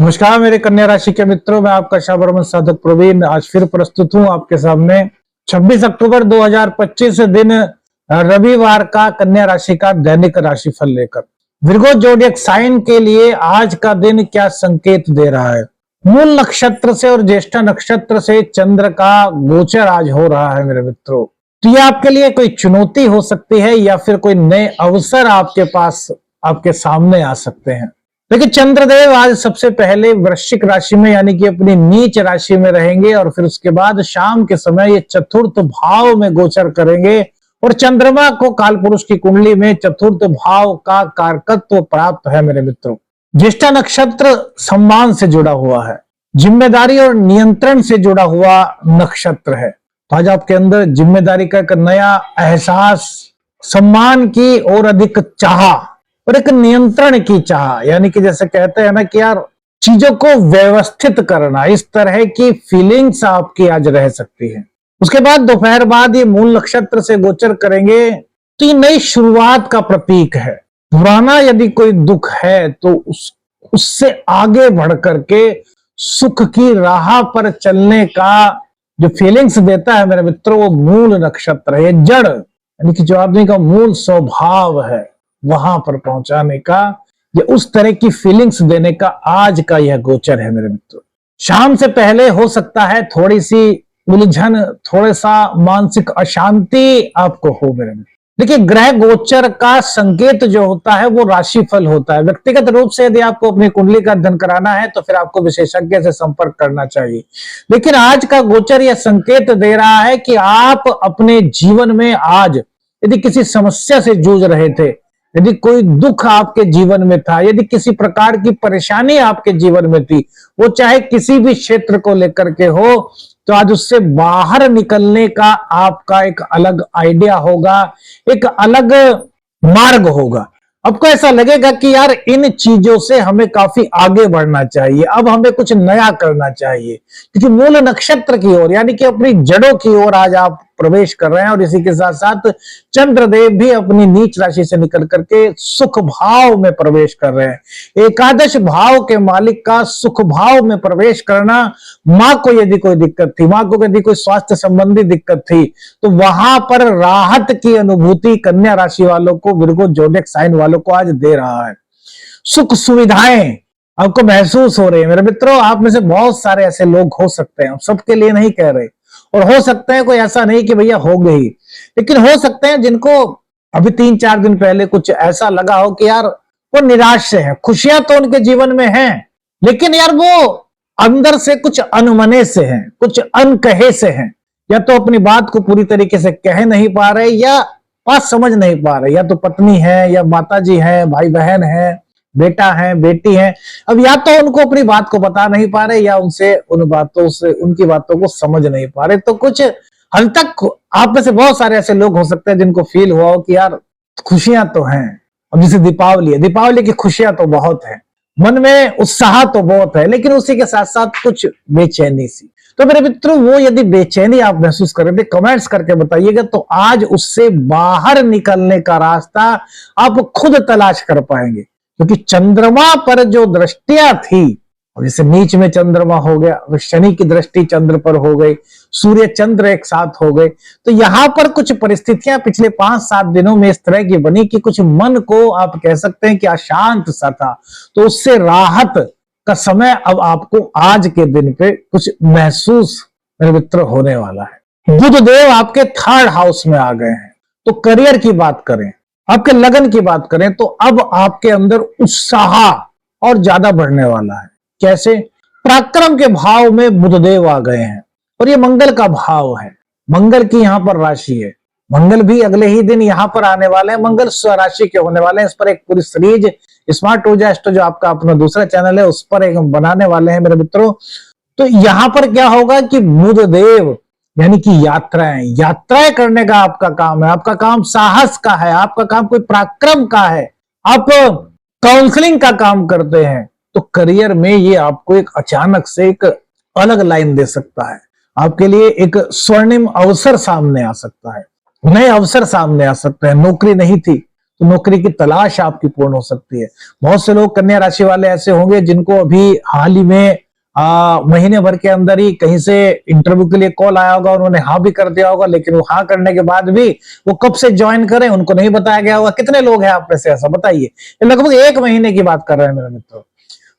नमस्कार मेरे कन्या राशि के मित्रों, मैं आपका शाबरमन साधक प्रवीण आज फिर प्रस्तुत हूं आपके सामने 26 अक्टूबर 2025 दिन रविवार का कन्या राशि का दैनिक राशिफल लेकर विर्गो जोडियक साइन के लिए आज का दिन क्या संकेत दे रहा है। मूल नक्षत्र से और ज्येष्ठा नक्षत्र से चंद्र का गोचर आज हो रहा है मेरे मित्रों। तो यह आपके लिए कोई चुनौती हो सकती है या फिर कोई नए अवसर आपके पास आपके सामने आ सकते हैं। देखिए, चंद्रदेव आज सबसे पहले वृश्चिक राशि में यानी कि अपनी नीच राशि में रहेंगे और फिर उसके बाद शाम के समय ये चतुर्थ भाव में गोचर करेंगे और चंद्रमा को कालपुरुष की कुंडली में चतुर्थ भाव का कारकत्व प्राप्त है मेरे मित्रों। ज्येष्ठा नक्षत्र सम्मान से जुड़ा हुआ है, जिम्मेदारी और नियंत्रण से जुड़ा हुआ नक्षत्र है। तो आज आपके अंदर जिम्मेदारी का एक नया एहसास, सम्मान की और अधिक चाह और एक नियंत्रण की चाह, यानी कि जैसे कहते हैं ना कि यार चीजों को व्यवस्थित करना, इस तरह की फीलिंग्स आपकी आज रह सकती है। उसके बाद दोपहर बाद ये मूल नक्षत्र से गोचर करेंगे तो ये नई शुरुआत का प्रतीक है। पुराना यदि कोई दुख है तो उससे आगे बढ़ करके सुख की राह पर चलने का जो फीलिंग्स देता है मेरे मित्रों, वो मूल नक्षत्र है। ये जड़ यानी कि जो आदमी का मूल स्वभाव है वहां पर पहुंचाने का, ये उस तरह की फीलिंग्स देने का आज का यह गोचर है मेरे मित्रों। शाम से पहले हो सकता है थोड़ी सी उलझन, थोड़ा सा मानसिक अशांति आपको हो मेरे मित्र। देखिए, ग्रह गोचर का संकेत जो होता है वो राशिफल होता है। व्यक्तिगत रूप से यदि आपको अपनी कुंडली का अध्ययन कराना है तो फिर आपको विशेषज्ञ से संपर्क करना चाहिए। लेकिन आज का गोचर यह संकेत दे रहा है कि आप अपने जीवन में आज यदि किसी समस्या से जूझ रहे थे, यदि कोई दुख आपके जीवन में था, यदि किसी प्रकार की परेशानी आपके जीवन में थी, वो चाहे किसी भी क्षेत्र को लेकर के हो, तो आज उससे बाहर निकलने का आपका एक अलग आइडिया होगा, एक अलग मार्ग होगा। आपको ऐसा लगेगा कि यार इन चीजों से हमें काफी आगे बढ़ना चाहिए, अब हमें कुछ नया करना चाहिए, क्योंकि मूल नक्षत्र की ओर यानी कि अपनी जड़ों की ओर आज आप प्रवेश कर रहे हैं। और इसी के साथ साथ चंद्रदेव भी अपनी नीच राशि से निकल करके सुख भाव में प्रवेश कर रहे हैं। एकादश भाव के मालिक का सुख भाव में प्रवेश करना, मां को यदि कोई दिक्कत थी, मां को यदि कोई स्वास्थ्य संबंधी दिक्कत थी, तो वहां पर राहत की अनुभूति कन्या राशि वालों को, विर्गो जोडियक साइन वालों को आज दे रहा है। सुख सुविधाएं आपको महसूस हो रही है मेरे मित्रों। आप में से बहुत सारे ऐसे लोग हो सकते हैं, सबके लिए नहीं कह रहे, और हो सकते हैं कोई ऐसा नहीं कि भैया हो गई, लेकिन हो सकते हैं जिनको अभी 3-4 दिन पहले कुछ ऐसा लगा हो कि यार वो निराश से है। खुशियां तो उनके जीवन में हैं, लेकिन यार वो अंदर से कुछ अनमने से हैं, कुछ अनकहे से हैं, या तो अपनी बात को पूरी तरीके से कह नहीं पा रहे या बात समझ नहीं पा रहे, या तो पत्नी है या माताजी है, भाई बहन है, बेटा है, बेटी है। अब या तो उनको अपनी बात को बता नहीं पा रहे या उनसे उनकी बातों को समझ नहीं पा रहे। तो कुछ हद तक आप में से बहुत सारे ऐसे लोग हो सकते हैं जिनको फील हुआ हो कि यार खुशियां तो हैं। अब जैसे दीपावली की खुशियां तो बहुत है, मन में उत्साह तो बहुत है, लेकिन उसी के साथ साथ कुछ बेचैनी सी। तो मेरे मित्रों, वो यदि बेचैनी आप महसूस कर रहे थे, कमेंट्स करके बताइएगा, तो आज उससे बाहर निकलने का रास्ता आप खुद तलाश कर पाएंगे। क्योंकि चंद्रमा पर जो दृष्टियां थी, और जैसे नीच में चंद्रमा हो गया, शनि की दृष्टि चंद्र पर हो गई, सूर्य चंद्र एक साथ हो गए, तो यहां पर कुछ परिस्थितियां पिछले 5-7 दिनों में इस तरह की बनी कि कुछ मन को आप कह सकते हैं कि अशांत सा था। तो उससे राहत का समय अब आपको आज के दिन पे कुछ महसूस मेरे मित्र होने वाला है। बुध देव आपके 3rd हाउस में आ गए हैं। तो करियर की बात करें, आपके लगन की बात करें, तो अब आपके अंदर उत्साह और ज्यादा बढ़ने वाला है। कैसे? पराक्रम के भाव में बुधदेव आ गए हैं और ये मंगल का भाव है, मंगल की यहां पर राशि है। मंगल भी अगले ही दिन यहां पर आने वाले हैं, मंगल स्वराशि के होने वाले हैं। इस पर एक पूरी सीरीज स्मार्ट ऊर्जा एस्ट्रो, जो आपका अपना दूसरा चैनल है, उस पर एक बनाने वाले हैं मेरे मित्रों। तो यहां पर क्या होगा कि बुधदेव यानी कि यात्राएं करने का आपका काम है। आपका काम साहस का है, आपका काम कोई पराक्रम का है, आप काउंसलिंग का काम करते हैं, तो करियर में ये आपको एक अचानक से एक अलग लाइन दे सकता है। आपके लिए एक स्वर्णिम अवसर सामने आ सकता है, नए अवसर सामने आ सकते हैं। नौकरी नहीं थी तो नौकरी की तलाश आपकी पूर्ण हो सकती है। बहुत से लोग कन्या राशि वाले ऐसे होंगे जिनको अभी हाल ही में महीने भर के अंदर ही कहीं से इंटरव्यू के लिए कॉल आया होगा, उन्होंने हाँ भी कर दिया होगा, लेकिन वो हाँ करने के बाद भी वो कब से ज्वाइन करें उनको नहीं बताया गया होगा। कितने लोग हैं आप में से ऐसा बताइए? लगभग 1 महीने की बात कर रहे हैं मेरे मित्रों।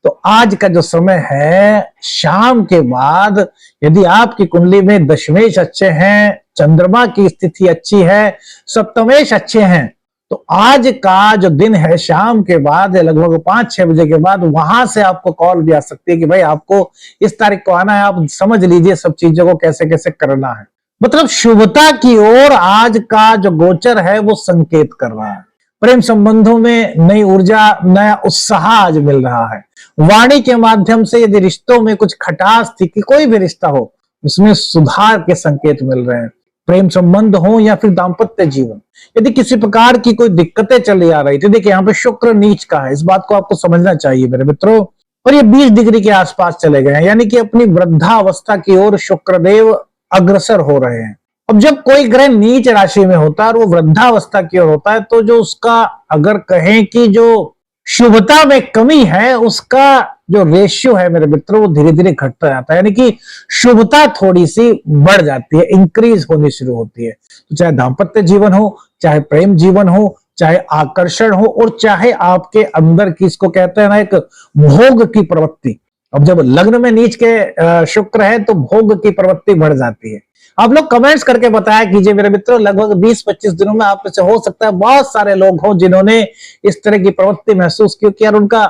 तो आज का जो समय है शाम के बाद, यदि आपकी कुंडली में दशमेश अच्छे हैं, चंद्रमा की स्थिति अच्छी है, सप्तमेश अच्छे हैं, तो आज का जो दिन है शाम के बाद लगभग 5-6 बजे के बाद वहां से आपको कॉल भी आ सकती है कि भाई आपको इस तारीख को आना है, आप समझ लीजिए सब चीजों को कैसे कैसे करना है। मतलब शुभता की ओर आज का जो गोचर है वो संकेत कर रहा है। प्रेम संबंधों में नई ऊर्जा, नया उत्साह आज मिल रहा है। वाणी के माध्यम से यदि रिश्तों में कुछ खटास थी कि कोई भी रिश्ता हो उसमें सुधार के संकेत मिल रहे हैं। प्रेम संबंध हो या फिर दाम्पत्य जीवन, यदि किसी प्रकार की कोई दिक्कतें चली आ रही थी, देखिए यहाँ पे शुक्र नीच का है, इस बात को आपको समझना चाहिए मेरे मित्रों। और ये 20 डिग्री के आसपास चले गए हैं, यानी कि अपनी वृद्धावस्था की ओर शुक्रदेव अग्रसर हो रहे हैं। अब जब कोई ग्रह नीच राशि में होता है और वो वृद्धावस्था की ओर होता है, तो जो उसका अगर कहें कि जो शुभता में कमी है, उसका जो रेशियो है मेरे मित्रों वो धीरे धीरे घटता जाता है, यानी कि शुभता थोड़ी सी बढ़ जाती है, इंक्रीज होनी शुरू होती है। तो चाहे दाम्पत्य जीवन हो, चाहे प्रेम जीवन हो, चाहे आकर्षण हो, और चाहे आपके अंदर की इसको कहते हैं ना एक भोग की प्रवृत्ति। अब जब लग्न में नीच के शुक्र है तो भोग की प्रवृत्ति बढ़ जाती है। आप लोग कमेंट्स करके बताया कीजिए मेरे मित्रों, लगभग 20-25 दिनों में आप में से हो सकता है बहुत सारे लोग हो जिन्होंने इस तरह की प्रवृत्ति महसूस की कि यार उनका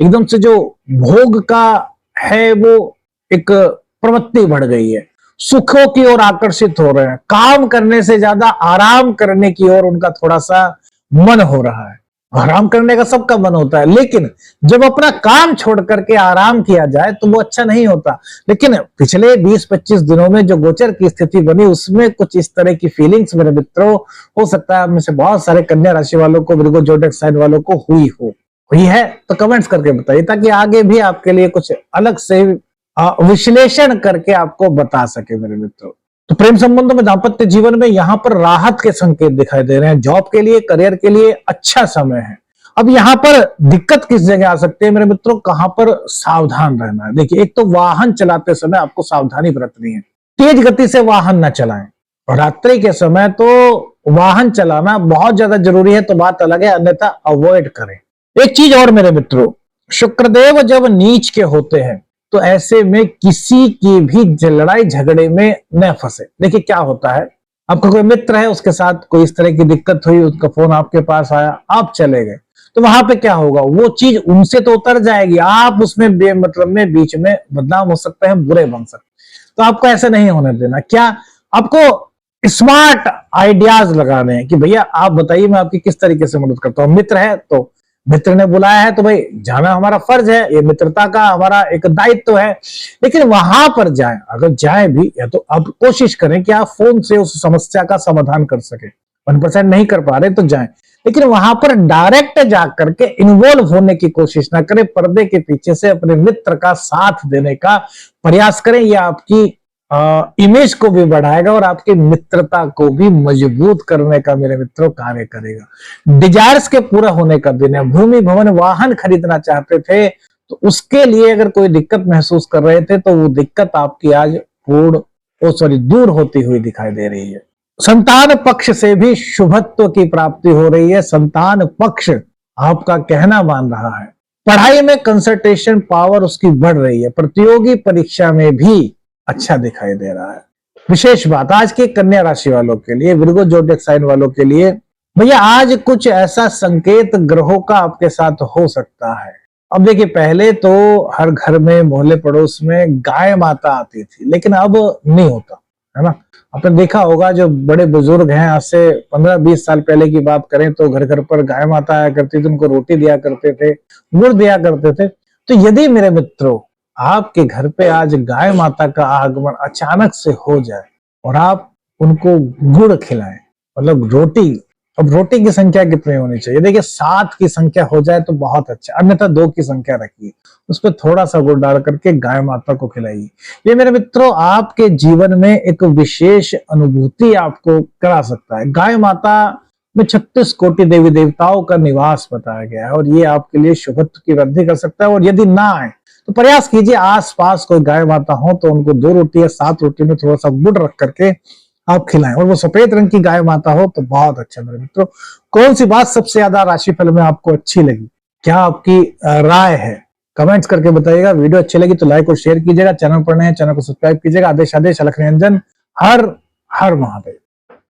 एकदम से जो भोग का है वो एक प्रवृत्ति बढ़ गई है, सुखों की ओर आकर्षित हो रहे हैं, काम करने से ज्यादा आराम करने की ओर उनका थोड़ा सा मन हो रहा है। आराम करने का सबका मन होता है, लेकिन जब अपना काम छोड़ करके आराम किया जाए तो वो अच्छा नहीं होता। लेकिन पिछले 20-25 दिनों में जो गोचर की स्थिति बनी उसमें कुछ इस तरह की फीलिंग्स मेरे मित्रों हो सकता है आप में से बहुत सारे कन्या राशि वालों को, विर्गो जोडक साइन वालों को हुई है तो कमेंट्स करके बताइए, ताकि आगे भी आपके लिए कुछ अलग से विश्लेषण करके आपको बता सके मेरे मित्रों। तो प्रेम संबंधों में, दाम्पत्य जीवन में यहाँ पर राहत के संकेत दिखाई दे रहे हैं। जॉब के लिए, करियर के लिए अच्छा समय है। अब यहाँ पर दिक्कत किस जगह आ सकती है मेरे मित्रों, कहां पर सावधान रहना है। देखिए, एक तो वाहन चलाते समय आपको सावधानी बरतनी है, तेज गति से वाहन न चलाएं, और रात्रि के समय तो वाहन चलाना बहुत ज्यादा जरूरी है तो बात अलग है, अन्यथा अवॉइड करें। एक चीज और मेरे मित्रों, शुक्रदेव जब नीच के होते हैं तो ऐसे में किसी की भी लड़ाई झगड़े में न फंसे। देखिए क्या होता है, आपका कोई मित्र है, उसके साथ कोई इस तरह की दिक्कत हुई, उसका फोन आपके पास आया, आप चले गए, तो वहां पे क्या होगा, वो चीज उनसे तो उतर जाएगी, आप उसमें बेमतलब में बीच में बदनाम हो सकते हैं, बुरे बन सकते हैं। तो आपको ऐसा नहीं होने देना। क्या आपको स्मार्ट आइडियाज लगाने हैं कि भैया आप बताइए मैं आपकी किस तरीके से मदद करता हूं। मित्र है तो मित्र ने बुलाया है तो भाई जाना हमारा फर्ज है, ये मित्रता का हमारा एक दायित्व है। लेकिन वहां पर जाएं, अगर जाएं भी या तो अब कोशिश करें कि आप फोन से उस समस्या का समाधान कर सके। 1% नहीं कर पा रहे तो जाएं, लेकिन वहां पर डायरेक्ट जाकर के इन्वॉल्व होने की कोशिश ना करें। पर्दे के पीछे से अपने मित्र का साथ देने का प्रयास करें, यह आपकी इमेज को भी बढ़ाएगा और आपकी मित्रता को भी मजबूत करने का मेरे मित्रों कार्य करेगा। डिजायर्स के पूरा होने का दिन है। भूमि, भवन, वाहन खरीदना चाहते थे तो उसके लिए अगर कोई दिक्कत महसूस कर रहे थे तो वो दिक्कत आपकी आज दूर होती हुई दिखाई दे रही है। संतान पक्ष से भी शुभत्व की प्राप्ति हो रही है। संतान पक्ष आपका कहना मान रहा है। पढ़ाई में कंसंट्रेशन पावर उसकी बढ़ रही है। प्रतियोगी परीक्षा में भी अच्छा दिखाई दे रहा है। विशेष बात आज के कन्या राशि वालों के लिए, विर्गो जोडक साइन वालों के लिए, भैया आज कुछ ऐसा संकेत ग्रहों का आपके साथ हो सकता है। अब देखिए, पहले तो हर घर में, मोहल्ले पड़ोस में गाय माता आती थी, लेकिन अब नहीं होता है ना। आपने देखा होगा जो बड़े बुजुर्ग हैं, आज से 15-20 साल पहले की बात करें तो घर घर पर गाय माता आया करती थी, उनको रोटी दिया करते थे, गुड़ दिया करते थे। तो यदि मेरे मित्रों आपके घर पे आज गाय माता का आगमन अचानक से हो जाए और आप उनको गुड़ खिलाएं, मतलब रोटी, अब रोटी की संख्या कितनी होनी चाहिए, देखिए 7 की संख्या हो जाए तो बहुत अच्छा, अन्यथा 2 की संख्या रखिए, उस पर थोड़ा सा गुड़ डाल करके गाय माता को खिलाइए। ये मेरे मित्रों आपके जीवन में एक विशेष अनुभूति आपको करा सकता है। गाय माता में 36 कोटि देवी देवताओं का निवास बताया गया है, और ये आपके लिए शुभत्व की वृद्धि कर सकता है। और यदि ना आए तो प्रयास कीजिए, आसपास कोई गाय माता हो तो उनको 2 रोटी या 7 रोटी में थोड़ा सा गुड़ रख करके आप खिलाएं, और वो सफेद रंग की गाय माता हो तो बहुत अच्छा। मेरे मित्रों, कौन सी बात सबसे ज्यादा राशिफल में आपको अच्छी लगी, क्या आपकी राय है, कमेंट्स करके बताइएगा। वीडियो अच्छी लगी तो लाइक और शेयर कीजिएगा, चैनल पर नए हैं चैनल को सब्सक्राइब कीजिएगा। आदेश आदेश अलख निरंजन, हर हर महादेव।